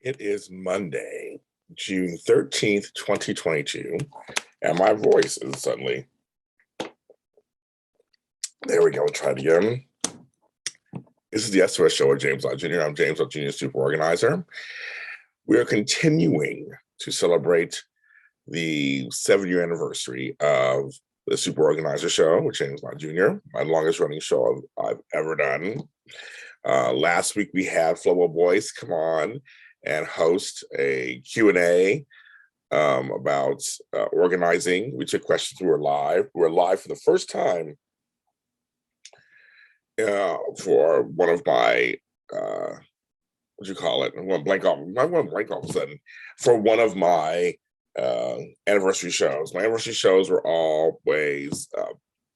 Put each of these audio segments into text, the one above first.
It is Monday, June 13th, 2022, and my voice is suddenly, there we go, try it again. This is the SOS show with Lott Jr. I'm Lott Jr., super organizer. We are continuing to celebrate the 7-year anniversary of the Super Organizer Show with Lott Jr., my longest running show I've ever done. Last week we had Flobo Boyce come on and host a Q&A about organizing. We took questions. We were live. We were live for the first time for one of my, what do you call it? I went blank all of a sudden. For one of my anniversary shows. My anniversary shows were always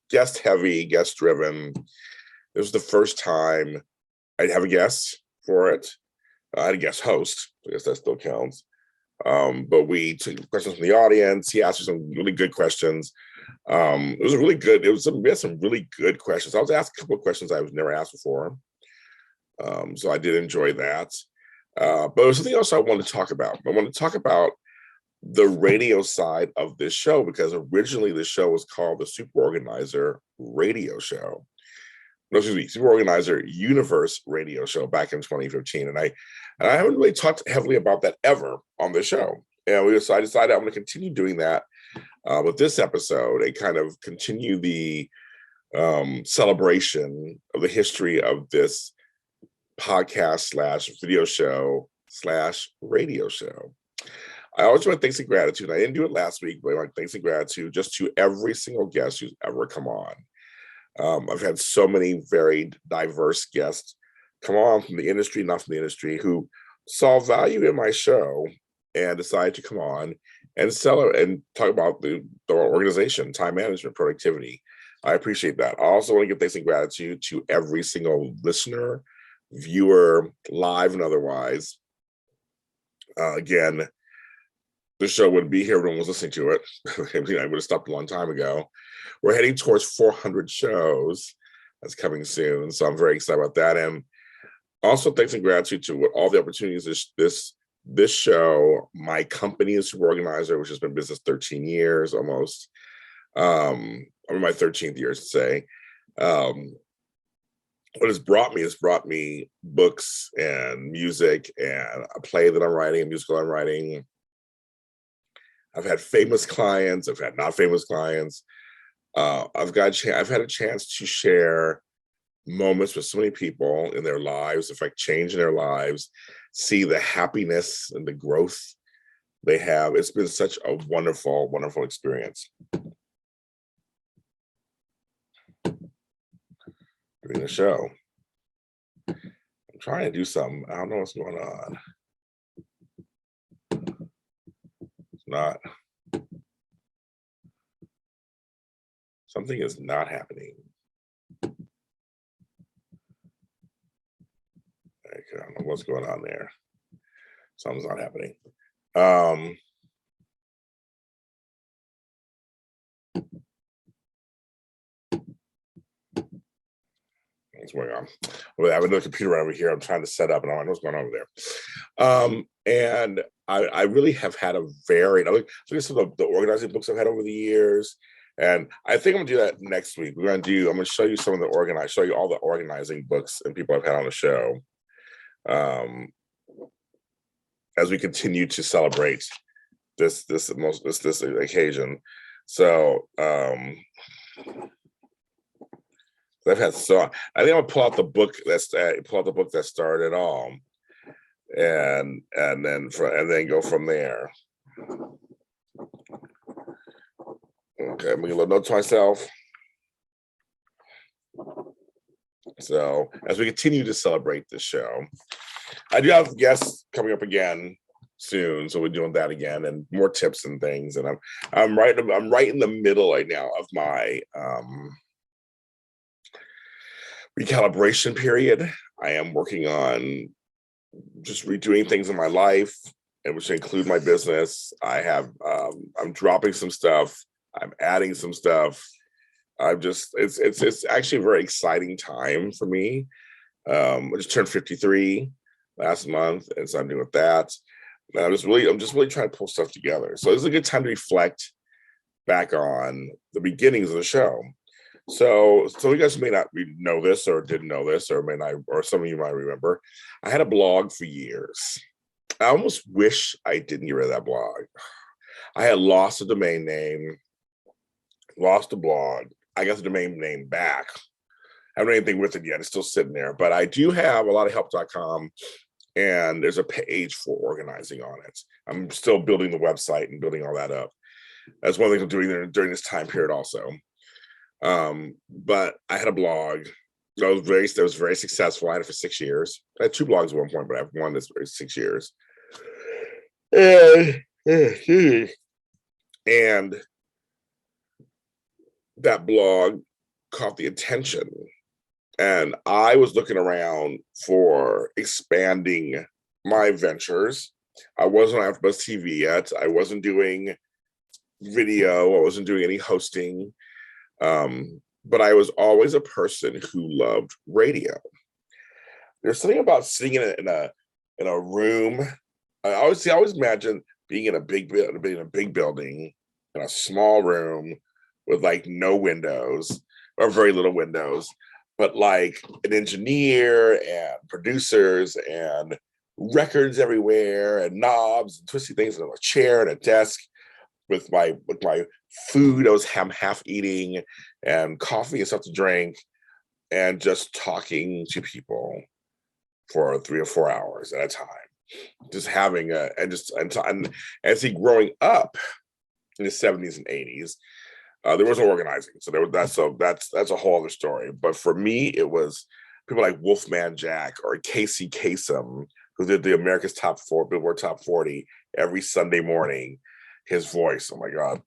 guest heavy, guest driven. This was the first time I'd have a guest for it. I had a guest host. I guess that still counts. But we took questions from the audience. He asked me some really good questions. It was really good. We had some really good questions. I was asked a couple of questions I was never asked before. So I did enjoy that. But there was something else I wanted to talk about. I wanted to talk about the radio side of this show, because originally the show was called the Super Organizer Radio Show. No, excuse me, Super Organizer Universe Radio Show back in 2015. And I haven't really talked heavily about that ever on the show. And I decided I'm going to continue doing that with this episode and kind of continue the celebration of the history of this podcast / video show / radio show. I always want thanks and gratitude. I didn't do it last week, but I want thanks and gratitude just to every single guest who's ever come on. I've had so many very diverse guests come on from the industry, not from the industry, who saw value in my show and decided to come on and sell it and talk about the organization, time management, productivity. I appreciate that. I also want to give thanks and gratitude to every single listener, viewer, live and otherwise. Again, the show wouldn't be here if no one was listening to it. I would have stopped a long time ago. We're heading towards 400 shows. That's coming soon. So I'm very excited about that. And also thanks and gratitude to all the opportunities this show, my company is Super Organizer, which has been in business 13 years almost. I'm in my 13th year to say. What has brought me books and music and a play that I'm writing, a musical I'm writing. I've had famous clients. I've had not famous clients. I've had a chance to share moments with so many people in their lives, affect change in their lives, see the happiness and the growth they have. It's been such a wonderful, wonderful experience. Doing the show. I'm trying to do something. I don't know what's going on. Not something is not happening. I don't know what's going on there. Something's not happening. What's going on? Well, I have another computer over here. I'm trying to set up, and I don't know what's going on over there. And I really have had a varied. Look at some of the organizing books I've had over the years, and I think I'm gonna do that next week. I'm gonna show you some of the show you all the organizing books and people I've had on the show, as we continue to celebrate this occasion. So I've had I think I'm gonna pull out the book that started it all, and then go from there. Okay, I'm gonna note to myself. So as we continue to celebrate this show, I do have guests coming up again soon, so we're doing that again and more tips and things. And I'm right in the middle right now of my recalibration period. I am working on just redoing things in my life, and which include my business. I'm dropping some stuff. I'm adding some stuff. It's actually a very exciting time for me. I just turned 53. last month, and so I'm doing that. And I'm just really trying to pull stuff together. So it's a good time to reflect back on the beginnings of the show. So you guys may not know this or didn't know this, or may not, or some of you might remember. I had a blog for years. I almost wish I didn't get rid of that blog. I had lost the domain name, lost the blog. I got the domain name back. I haven't done anything with it yet. It's still sitting there, but I do have a lot of help.com, and there's a page for organizing on it. I'm still building the website and building all that up. That's one thing I'm doing during this time period also. But I had a blog that was very successful. I had it for 6 years. I had 2 blogs at one point, but I have one that's for 6 years. And that blog caught the attention, and I was looking around for expanding my ventures. I wasn't on AfterBuzz TV yet. I wasn't doing video. I wasn't doing any hosting. But I was always a person who loved radio. There's something about sitting in a room. I always imagine being in a big building in a small room with like no windows or very little windows, but like an engineer and producers and records everywhere and knobs and twisty things and a chair and a desk with my food I was half eating and coffee and stuff to drink, and just talking to people for 3 or 4 hours at a time. Just having and see, growing up in the 70s and 80s, there was no organizing. So that's a whole other story. But for me, it was people like Wolfman Jack or Casey Kasem, who did the America's Billboard Top 40 every Sunday morning. His voice, oh my God.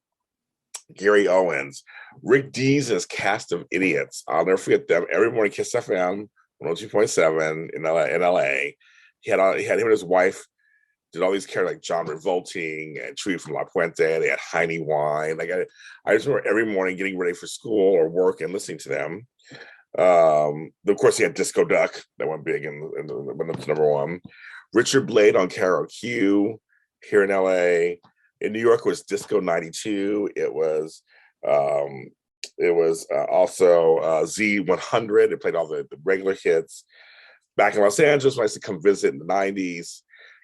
Gary Owens, Rick Dees' cast of idiots. I'll never forget them. Every morning, Kiss FM 102.7 in LA. He had him and his wife did all these characters like John Revolting and Chewy from La Puente. They had Heine Wine. Like I just remember every morning getting ready for school or work and listening to them. Of course, he had Disco Duck that went big and went up to number 1. Richard Blade on Carol Q here in LA. In New York was Disco 92. It was also Z100. It played all the regular hits. Back in Los Angeles, when I used to come visit in the 90s,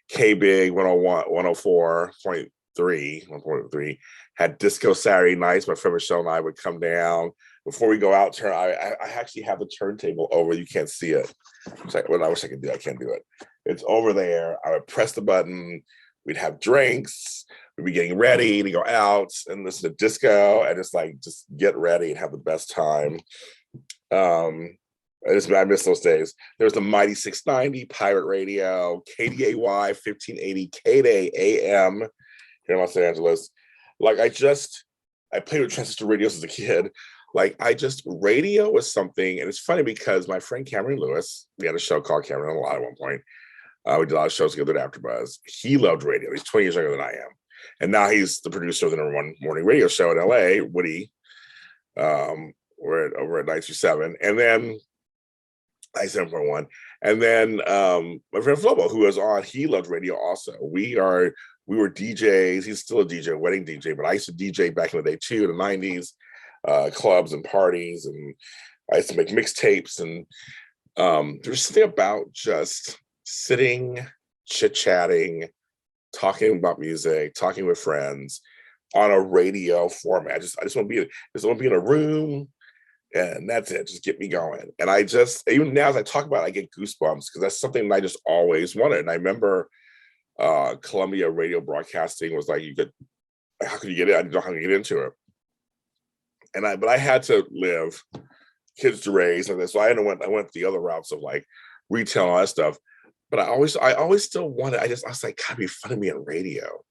K-Big 101, 104.3 had Disco Saturday nights. My friend Michelle and I would come down. Before we go out, I actually have the turntable over. You can't see it. I wish I could do it. I can't do it. It's over there. I would press the button. We'd have drinks. We'd be getting ready to go out and listen to disco and just get ready and have the best time. I miss those days. There was the Mighty 690 Pirate Radio, KDAY 1580 KDAY AM here in Los Angeles. Like I played with transistor radios as a kid. Radio was something, and it's funny because my friend Cameron Lewis, we had a show called Cameron on a Lot at one point. We did a lot of shows together at AfterBuzz. He loved radio. He's 20 years younger than I am. And now he's the producer of the #1 morning radio show in LA, Woody. We're over at 927. And then 97.1. And then my friend Flobo, who was on, he loved radio also. We were DJs. He's still a DJ, a wedding DJ, but I used to DJ back in the day too, in the 90s, clubs and parties. And I used to make mixtapes. And there's something about just sitting, chit-chatting, talking about music, talking with friends on a radio format. I just want to be in a room, and that's it. Just get me going. And even now as I talk about it, I get goosebumps because that's something that I just always wanted. And I remember Columbia Radio Broadcasting was like, how could you get in? I didn't know how to get into it. But I had to live, kids to raise, and so I went the other routes of like retail and all that stuff. But I always still wanted. I was like, God, it'd be fun to be on radio.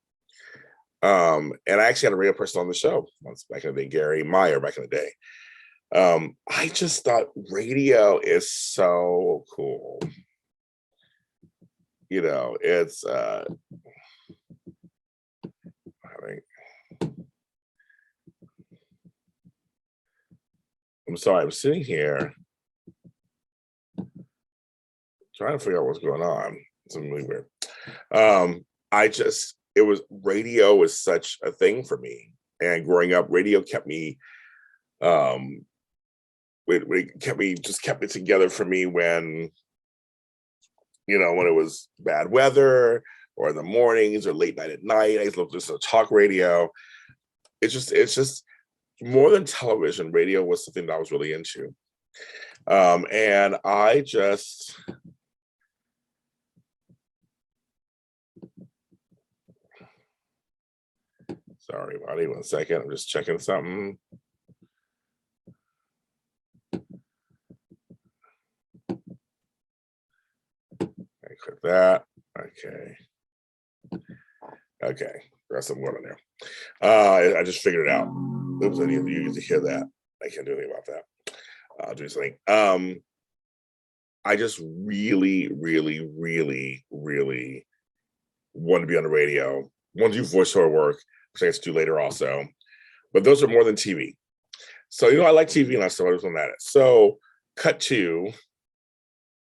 And I actually had a radio person on the show once back in the day, Gary Meyer back in the day. I just thought radio is so cool. It's I'm sorry, I'm sitting here trying to figure out what's going on. Something really weird. Radio was such a thing for me. And growing up, radio kept me, kept it together for me when, when it was bad weather or in the mornings or late night at night. I used to listen to talk radio. It's just more than television. Radio was something that I was really into. And I just, sorry, buddy, 1 second. I'm just checking something. I click that. Okay. Got something going on there. I just figured it out. Oops, I need you to hear that. I can't do anything about that. I'll do something. I just really, really, really, really want to be on the radio. Want to do voiceover work, which I get to do later also. But those are more than TV. So, I like TV and I started on that. So, cut to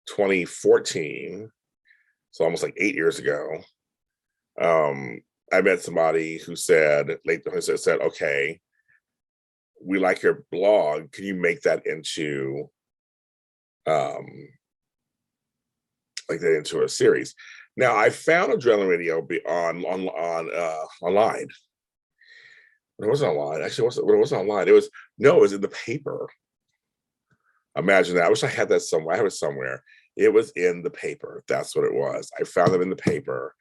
2014. So almost like 8 years ago. I met somebody who said, okay, we like your blog. Can you make that into into a series? Now I found Adrenaline Radio online. It wasn't online. Actually, it wasn't online. It was in the paper. Imagine that. I wish I had that somewhere. I have it somewhere. It was in the paper. That's what it was. I found them in the paper.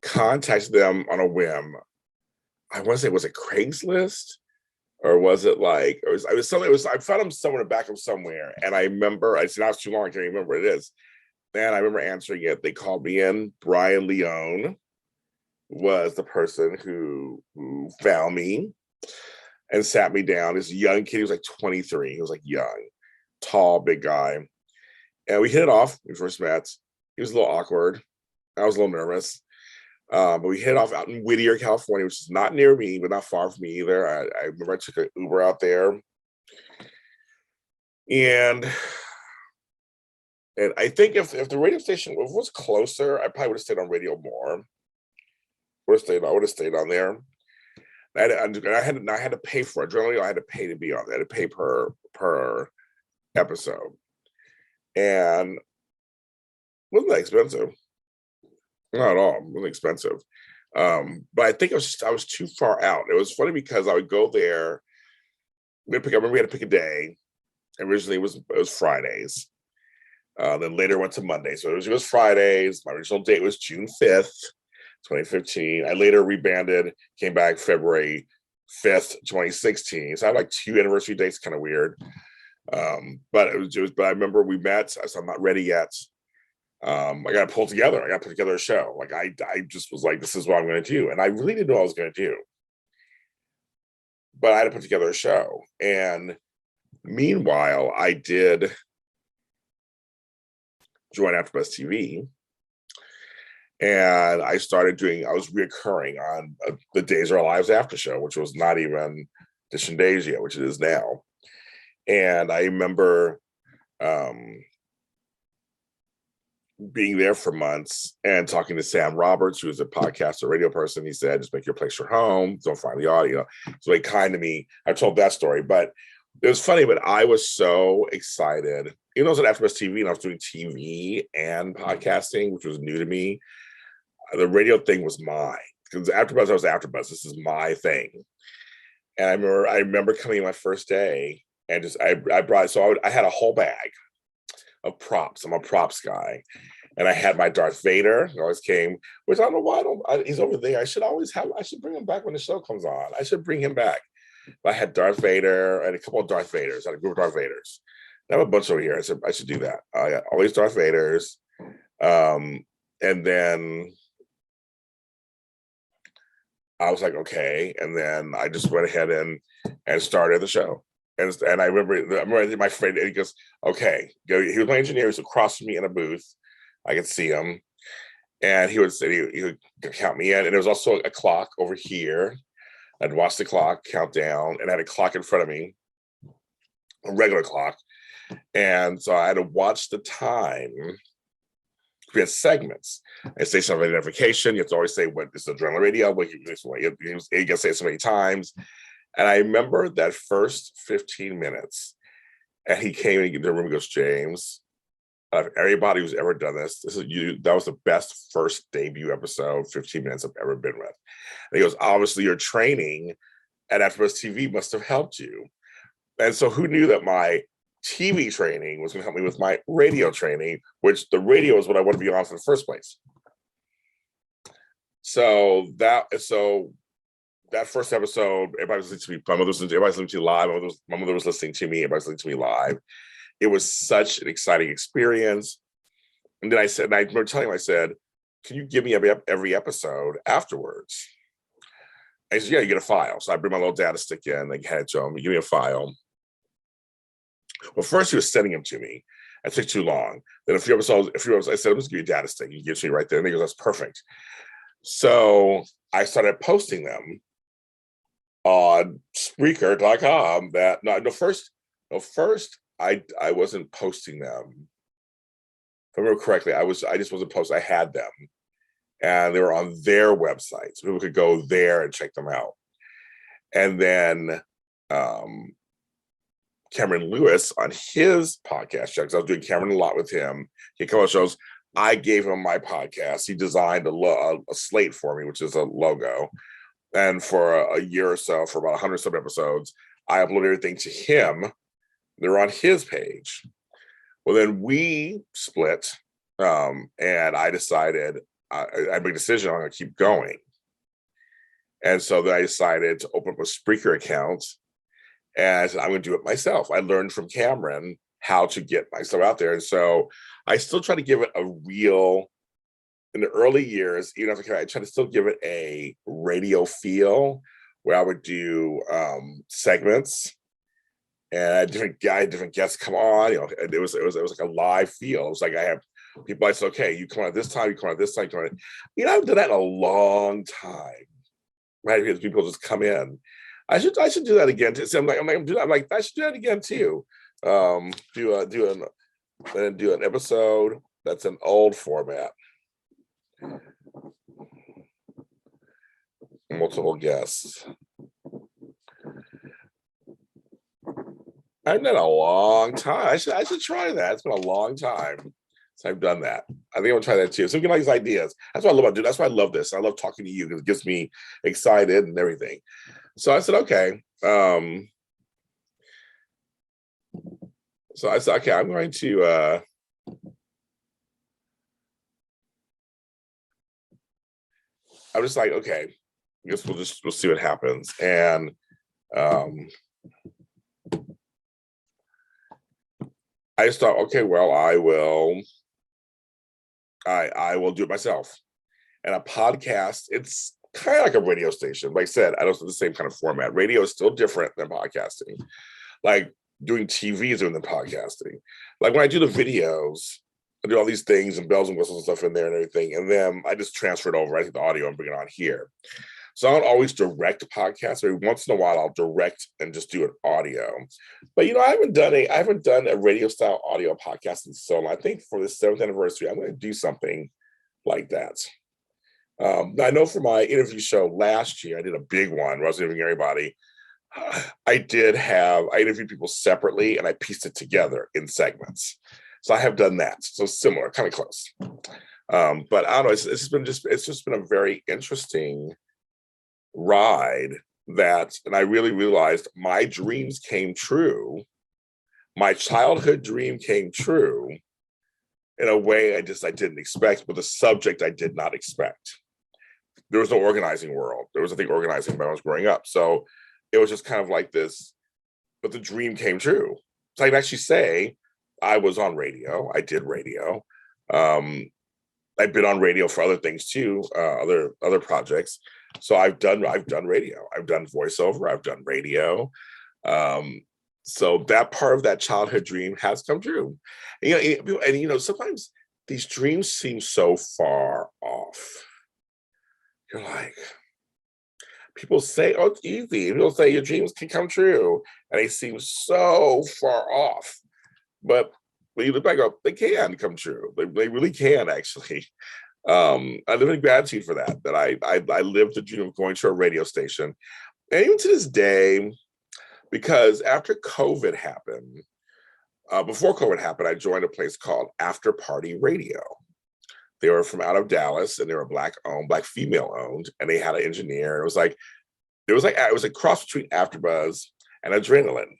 Contacted them on a whim. I want to say, was it Craigslist? Or was it I found them somewhere in the back of somewhere. And I remember, I said, now it's too long, I can't remember what it is. And I remember answering it. They called me in. Brian Leone was the person who found me and sat me down. This young kid, he was like 23. He was like young, tall, big guy. And we hit it off. We first met. He was a little awkward. I was a little nervous. But we hit it off out in Whittier, California, which is not near me, but not far from me either. I remember I took an Uber out there. And I think if the radio station was closer, I probably would have stayed on radio more. I would have stayed on there. I had to pay for it. Generally, I had to pay to be on there. I had to pay per episode. And it wasn't that expensive. Not at all. It wasn't expensive. But I think I was too far out. It was funny because I would go there. I remember we had to pick a day. Originally, it was Fridays. Then later went to Monday. So it was Fridays. My original date was June 5th, 2015. I later rebanded, came back February 5th, 2016. So I had like 2 anniversary dates, kind of weird. But I remember we met. So I'm not ready yet. I got to pull together. I got to put together a show. Like I just was like, this is what I'm going to do. And I really didn't know what I was going to do. But I had to put together a show. And meanwhile, I did join AfterBuzz TV. And I was reoccurring on the Days of Our Lives after show, which was not even Edition Days yet, which it is now. And I remember being there for months and talking to Sam Roberts, who is a podcaster, radio person. He said, just make your place your home. Don't find the audio. So very kind to me. I told that story, but it was funny, but I was so excited. Even though I was at AfterBuzz TV and I was doing TV and podcasting, which was new to me, the radio thing was mine. Because AfterBuzz, I was AfterBuzz. This is my thing. And I remember coming in my first day and I had a whole bag of props. I'm a props guy. And I had my Darth Vader, who always came, which I don't know why he's over there. I should bring him back when the show comes on. I should bring him back. But I had Darth Vader and a couple of Darth Vaders. I had a group of Darth Vaders. I have a bunch over here. I should do that. I got all these Darth Vaders. And then I was like, okay. And then I just went ahead and started the show. And I remember my friend, he goes, okay. He was my engineer. He was across from me in a booth. I could see him. And he would count me in. And there was also a clock over here. I'd watch the clock, count down, and I had a clock in front of me, a regular clock. And so I had to watch the time create segments. And station of identification, you have to always say what is Adrenaline Radio, what you got to say it so many times. And I remember that first 15 minutes, and he came in the room and goes, James, of everybody who's ever done this is you. That was the best first debut episode, 15 minutes I've ever been with. And he goes, obviously your training at AfterBuzz TV must have helped you. And so who knew that my TV training was going to help me with my radio training, which the radio is what I want to be on for the first place. So that first episode, everybody was listening to me. Everybody was listening to me live. My mother was listening to me. Everybody was listening to me live. It was such an exciting experience. And then I remember telling him, I said, can you give me every episode afterwards? And he said, yeah, you get a file. So I bring my little data stick in, I hand it to him, give me a file. Well, first he was sending them to me. It took too long. Then a few episodes, I said, let's give you a data stick. He gives me right there. And he goes, that's perfect. So I started posting them on Spreaker.com. First I wasn't posting them. If I remember correctly, I just wasn't posting. I had them. And they were on their website. So people could go there and check them out. And then Cameron Lewis on his podcast, because I was doing Cameron a lot with him. He came on shows. I gave him my podcast. He designed a slate for me, which is a logo. And for a year or so, for about 100 some episodes, I uploaded everything to him. They're on his page. Well, then we split, and I decided I made a decision I'm going to keep going. And so then I decided to open up a Spreaker account, and I said, I'm going to do it myself. I learned from Cameron how to get myself out there. And so I still try to give it a real, in the early years, even after I try to still give it a radio feel, where I would do segments, and different guests come on. And it was like a live feel. It was like I have people. I said, okay, you come on this time, you come on this time, you come on. I haven't done that in a long time. Right? Because people just come in. I should do that again. So I'm like, I should do that again too. Do an episode that's an old format. Multiple guests. I've done a long time. I should try that. It's been a long time since I've done that. I think I'm gonna try that too. So we can like these ideas. That's what I love about doing. That's why I love this. I love talking to you because it gets me excited and everything. So I said, okay. So I said, okay, I'm going to I was just like, okay, I guess we'll see what happens. And I just thought, okay, well, I will do it myself. And a podcast, it's kind of like a radio station. Like I said, I don't do the same kind of format. Radio is still different than podcasting. Like doing TV is different than podcasting. Like when I do the videos, I do all these things and bells and whistles and stuff in there and everything. And then I just transfer it over. I take the audio and bring it on here. So I don't always direct podcasts. Every once in a while, I'll direct and just do an audio. But I haven't done a radio style audio podcast in so long. I think for the 7th anniversary, I'm going to do something like that. I know for my interview show last year, I did a big one where I was interviewing everybody. I interviewed people separately and I pieced it together in segments. So I have done that. So similar, kind of close. But I don't know. It's just been a very interesting ride and I really realized my dreams came true. My childhood dream came true in a way I didn't expect, but the subject I did not expect. There was no organizing world. There was nothing organizing when I was growing up. So it was just kind of like this, but the dream came true. So I can actually say I was on radio. I did radio. I've been on radio for other things too, other projects. So I've done radio. I've done voiceover. I've done radio. So that part of that childhood dream has come true. And sometimes these dreams seem so far off. You're like, people say, oh, it's easy. People say your dreams can come true. And they seem so far off. But when you look back up, they can come true. They really can actually. I live in gratitude for that. That I lived the dream of going to a radio station, and even to this day, because after COVID happened, before COVID happened, I joined a place called After Party Radio. They were from out of Dallas, and they were black owned, black female owned, and they had an engineer. It was a cross between AfterBuzz and Adrenaline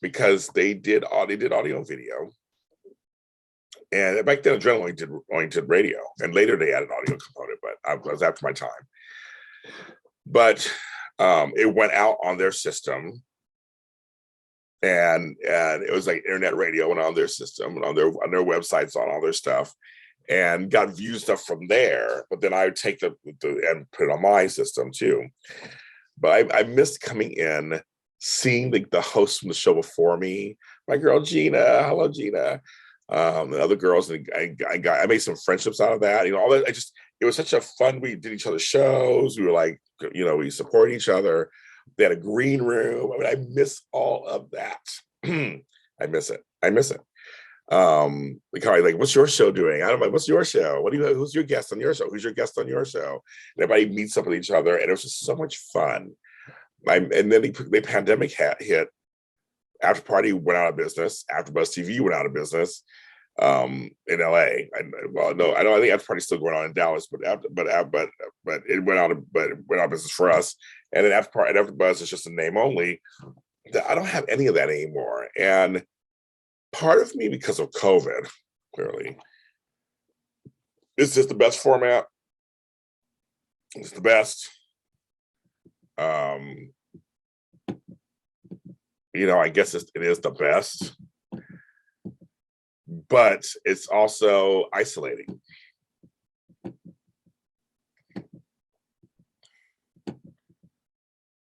because they did audio and video. And back then, Adrenaline only did radio, and later they added audio component. But I was after my time. But it went out on their system, and it was like internet radio went on their system and on their websites, on all their stuff, and got view stuff from there. But then I would take the and put it on my system too. But I missed coming in, seeing the host from the show before me, my girl Gina. Hello, Gina. And other girls, and I made some friendships out of that. All that. It was such a fun. We did each other's shows. We were like, we support each other. They had a green room. I mean, I miss all of that. I miss it. Like, what's your show doing? I don't know. What's your show? Who's your guest on your show? Who's your guest on your show? And everybody meets up with each other, and it was just so much fun. And then the pandemic hit. After Party went out of business. AfterBuzz TV went out of business in LA. I think After Party's still going on in Dallas, but it went out of business for us. And then AfterBuzz is just a name only. I don't have any of that anymore. And part of me, because of COVID, clearly, is this the best format? It's the best. I guess it is the best, but it's also isolating.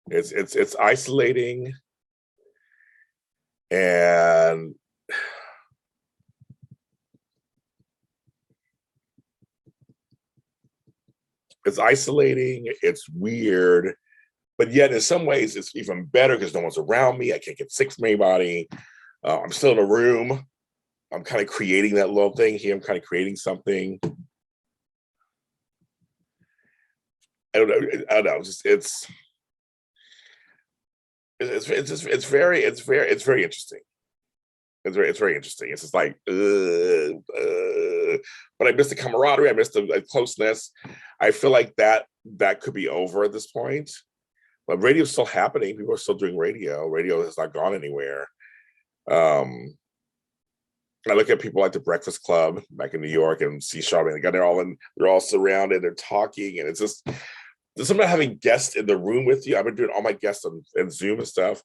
It's isolating, and it's isolating. It's weird. But yet, in some ways, it's even better because no one's around me. I can't get sick from anybody. I'm still in a room. I'm kind of creating that little thing here. I'm kind of creating something. I don't know. It's very interesting. It's very interesting. It's just like, but I miss the camaraderie. I miss the closeness. I feel like that could be over at this point. But radio's still happening. People are still doing radio. Radio has not gone anywhere. I look at people like the Breakfast Club back in New York and see Charlamagne. They're all surrounded. They're talking, and it's just there's something about having guests in the room with you. I've been doing all my guests on Zoom and stuff.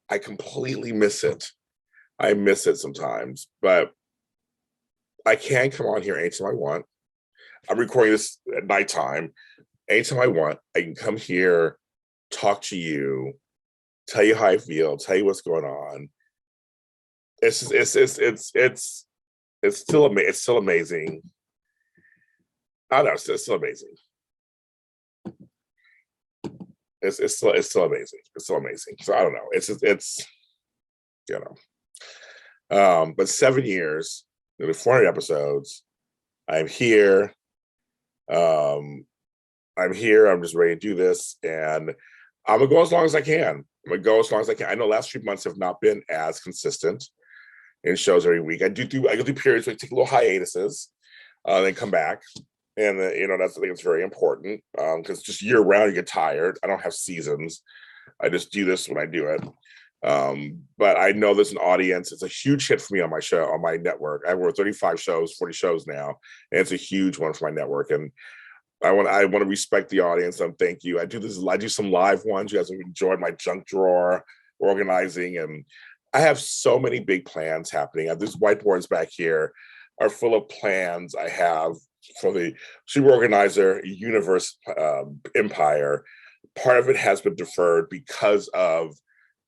I completely miss it. I miss it sometimes, but I can come on here anytime I want. I'm recording this at nighttime. Anytime I want, I can come here, talk to you, tell you how I feel, tell you what's going on. It's still amazing. I don't know, it's still amazing. It's still amazing. It's still amazing. So I don't know. But 7 years, nearly 400 episodes. I'm here. I'm just ready to do this, and I'm gonna go as long as I can. I know last 3 months have not been as consistent in shows every week. I go through periods where I take little hiatuses, then come back, and I think it's very important because just year round you get tired. I don't have seasons. I just do this when I do it. But I know there's an audience. It's a huge hit for me on my show, on my network. I have over 35 shows, 40 shows now, and it's a huge one for my network. And I want to respect the audience and thank you. I do some live ones. You guys have enjoyed my junk drawer organizing, and I have so many big plans happening. These whiteboards back here are full of plans I have for the Super Organizer Universe Empire. Part of it has been deferred because of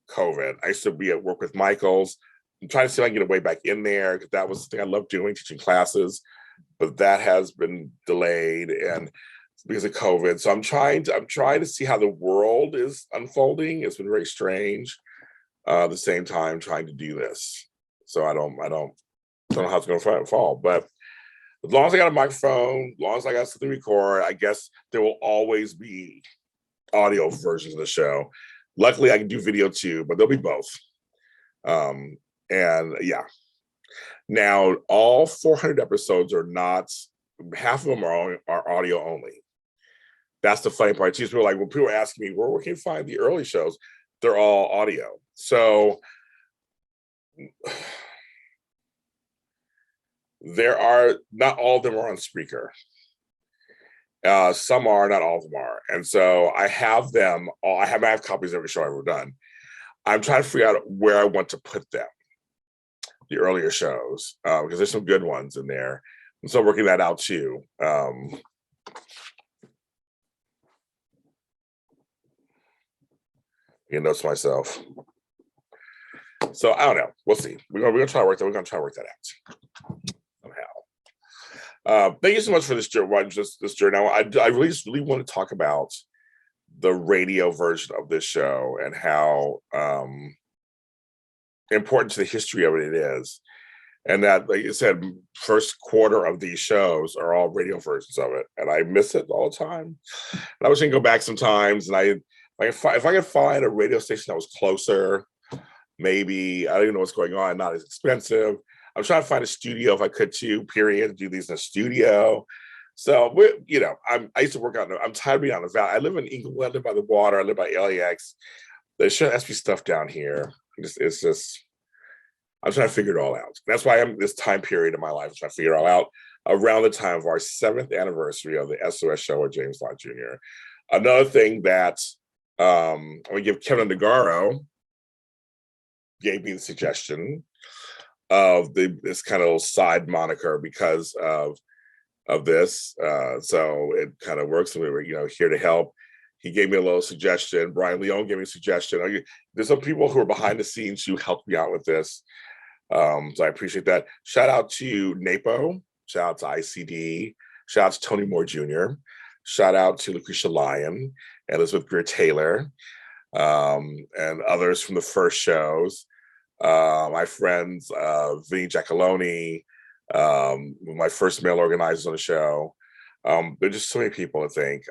COVID. I used to be at work with Michaels. I'm trying to see if I can get a way back in there because that was the thing I love doing, teaching classes. But that has been delayed and because of COVID. So I'm trying to see how the world is unfolding. It's been very strange. At the same time, trying to do this. So I don't. don't know how it's going to fall, but as long as I got a microphone, as long as I got something to record, I guess there will always be audio versions of the show. Luckily, I can do video too, but there'll be both. And yeah. Now, all 400 episodes are not, half of them are audio only. That's the funny part. People are like, when people are asking me, where can you find the early shows? They're all audio. So there are, not all of them are on Spreaker. Some are, not all of them are. And so I have them all. I have copies of every show I've ever done. I'm trying to figure out where I want to put them, the earlier shows, because there's some good ones in there. And so I'm working that out too. You notice myself. So I don't know. We'll see. We're gonna try to work that. We're gonna try to work that out somehow. Thank you so much for this journey. This journey. Now, I really want to talk about the radio version of this show and how important to the history of it is. And that, like you said, first quarter of these shows are all radio versions of it, and I miss it all the time. And I was gonna go back sometimes, and if I could find a radio station that was closer, maybe, I don't even know what's going on, not as expensive. I'm trying to find a studio if I could too, do these in a studio. So I used to work out. I'm tired of being on the valley. I live in Inglewood. I live by the water. I live by LAX. There has to be stuff down here. It's just. I'm trying to figure it all out. That's why I'm this time period in my life. I'm trying to figure it all out around the time of our 7th anniversary of the SOS show with James Lott Jr. Another thing that I'm going to give Kevin DeGaro gave me the suggestion of this kind of side moniker because of this. So it kind of works, and we were here to help. He gave me a little suggestion. Brian Leone gave me a suggestion. There's some people who are behind the scenes who helped me out with this. So I appreciate that. Shout out to NAPO. Shout out to ICD. Shout out to Tony Moore Jr. Shout out to Lucretia Lyon, Elizabeth Greer Taylor, and others from the first shows. My friends, Vinny Giacalone, my first male organizers on the show. There's just so many people to thank.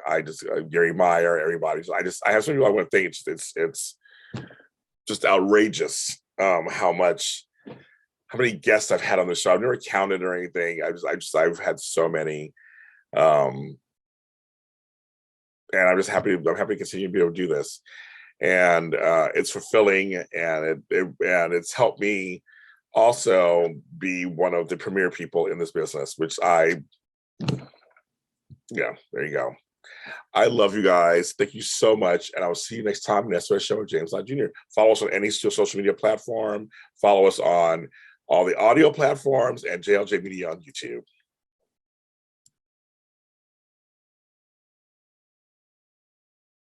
Gary Meyer, everybody. I have so many people I want to thank. It's just outrageous how many guests I've had on the show. I've never counted or anything. I've had so many, and I'm just happy. I'm happy to continue to be able to do this, and it's fulfilling, and it's helped me also be one of the premier people in this business, which there you go. I love you guys. Thank you so much. And I will see you next time in the SOS Show with James Lott Jr. Follow us on any social media platform. Follow us on all the audio platforms and JLJ Media on YouTube.